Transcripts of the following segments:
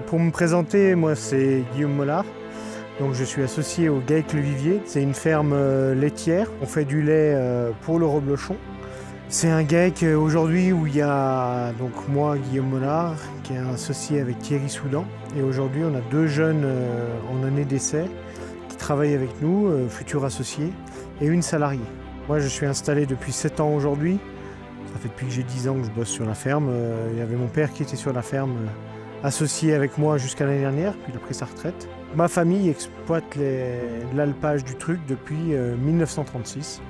Pour me présenter, moi c'est Guillaume Mollard. Donc je suis associé au GAEC Le Vivier. C'est une ferme laitière. On fait du lait pour le reblochon. C'est un GAEC aujourd'hui où il y a donc moi, Guillaume Mollard, qui est associé avec Thierry Soudan. Et aujourd'hui, on a 2 jeunes en année d'essai qui travaillent avec nous, futurs associés, et une salariée. Moi, je suis installé depuis 7 ans aujourd'hui. Ça fait depuis que j'ai 10 ans que je bosse sur la ferme. Il y avait mon père qui était sur la ferme, associé avec moi jusqu'à l'année dernière, puis il a pris sa retraite. Ma famille exploite l'alpage du truc depuis 1936.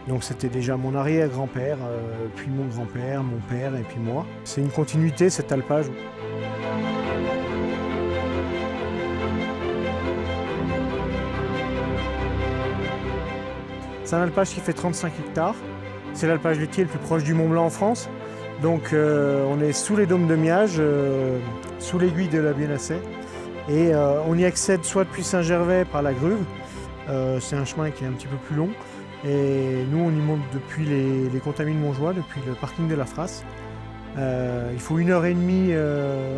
Donc c'était déjà mon arrière-grand-père, puis mon grand-père, mon père et puis moi. C'est une continuité cet alpage. C'est un alpage qui fait 35 hectares. C'est l'alpage laitier le plus proche du Mont-Blanc en France. Donc on est sous les dômes de Miage, sous l'aiguille de la Biennacée. Et on y accède soit depuis Saint-Gervais par la Gruve. C'est un chemin qui est un petit peu plus long. Et nous, on y monte depuis les Contamines Montjoie, depuis le parking de la Frasse. Il faut 1h30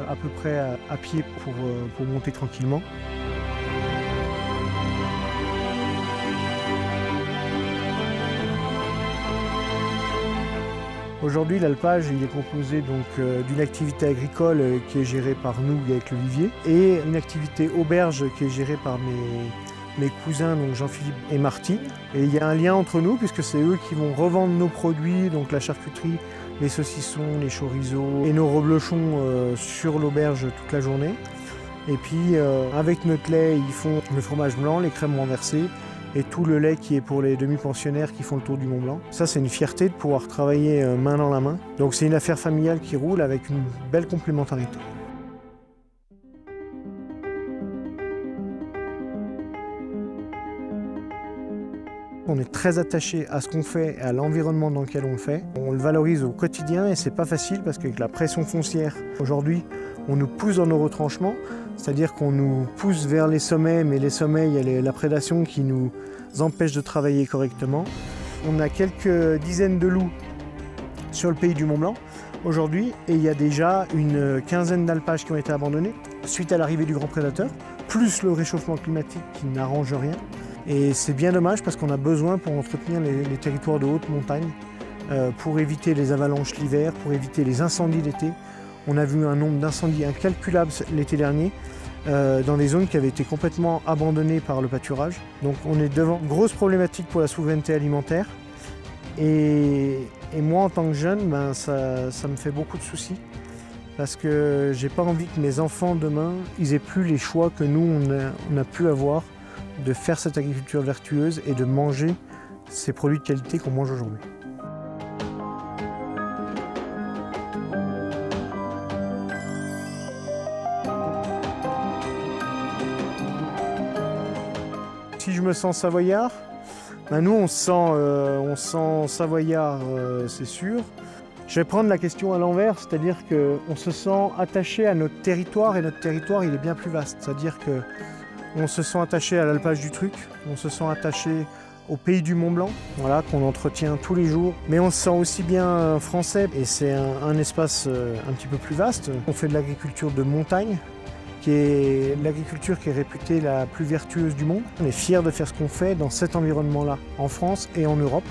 à peu près à pied pour monter tranquillement. Aujourd'hui, l'alpage il est composé d'une activité agricole qui est gérée par nous avec le Vivier et une activité auberge qui est gérée par mes cousins, donc Jean-Philippe et Martine. Et il y a un lien entre nous puisque c'est eux qui vont revendre nos produits, donc la charcuterie, les saucissons, les chorizo et nos reblochons sur l'auberge toute la journée. Et puis avec notre lait, ils font le fromage blanc, les crèmes renversées et tout le lait qui est pour les demi-pensionnaires qui font le tour du Mont Blanc. Ça, c'est une fierté de pouvoir travailler main dans la main. Donc c'est une affaire familiale qui roule avec une belle complémentarité. On est très attaché à ce qu'on fait et à l'environnement dans lequel on le fait. On le valorise au quotidien et c'est pas facile parce qu'avec la pression foncière, aujourd'hui, on nous pousse dans nos retranchements, c'est-à-dire qu'on nous pousse vers les sommets, mais les sommets, il y a la prédation qui nous empêche de travailler correctement. On a quelques dizaines de loups sur le pays du Mont Blanc aujourd'hui et il y a déjà une quinzaine d'alpages qui ont été abandonnés suite à l'arrivée du grand prédateur, plus le réchauffement climatique qui n'arrange rien. Et c'est bien dommage parce qu'on a besoin pour entretenir les territoires de haute montagne, pour éviter les avalanches l'hiver, pour éviter les incendies l'été. On a vu un nombre d'incendies incalculable l'été dernier dans des zones qui avaient été complètement abandonnées par le pâturage. Donc on est devant une grosse problématique pour la souveraineté alimentaire. Et moi en tant que jeune, ça me fait beaucoup de soucis. Parce que j'ai pas envie que mes enfants demain, ils aient plus les choix que nous on a pu avoir de faire cette agriculture vertueuse et de manger ces produits de qualité qu'on mange aujourd'hui. Si je me sens savoyard, nous on se sent savoyard, c'est sûr. Je vais prendre la question à l'envers, c'est-à-dire qu'on se sent attaché à notre territoire et notre territoire il est bien plus vaste. C'est-à-dire que on se sent attaché à l'alpage du truc, on se sent attaché au pays du Mont Blanc, voilà, qu'on entretient tous les jours. Mais on se sent aussi bien français et c'est un espace un petit peu plus vaste. On fait de l'agriculture de montagne, qui est l'agriculture qui est réputée la plus vertueuse du monde. On est fiers de faire ce qu'on fait dans cet environnement-là, en France et en Europe.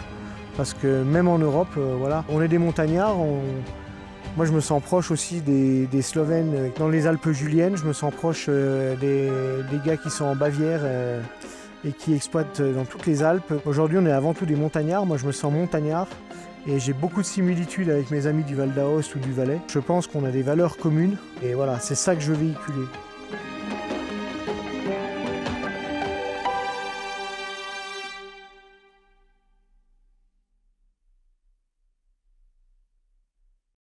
Parce que même en Europe, voilà, on est des montagnards. Moi, je me sens proche aussi des Slovènes dans les Alpes juliennes. Je me sens proche des gars qui sont en Bavière et qui exploitent dans toutes les Alpes. Aujourd'hui, on est avant tout des montagnards. Moi, je me sens montagnard et j'ai beaucoup de similitudes avec mes amis du Val d'Aoste ou du Valais. Je pense qu'on a des valeurs communes et voilà, c'est ça que je veux véhiculer.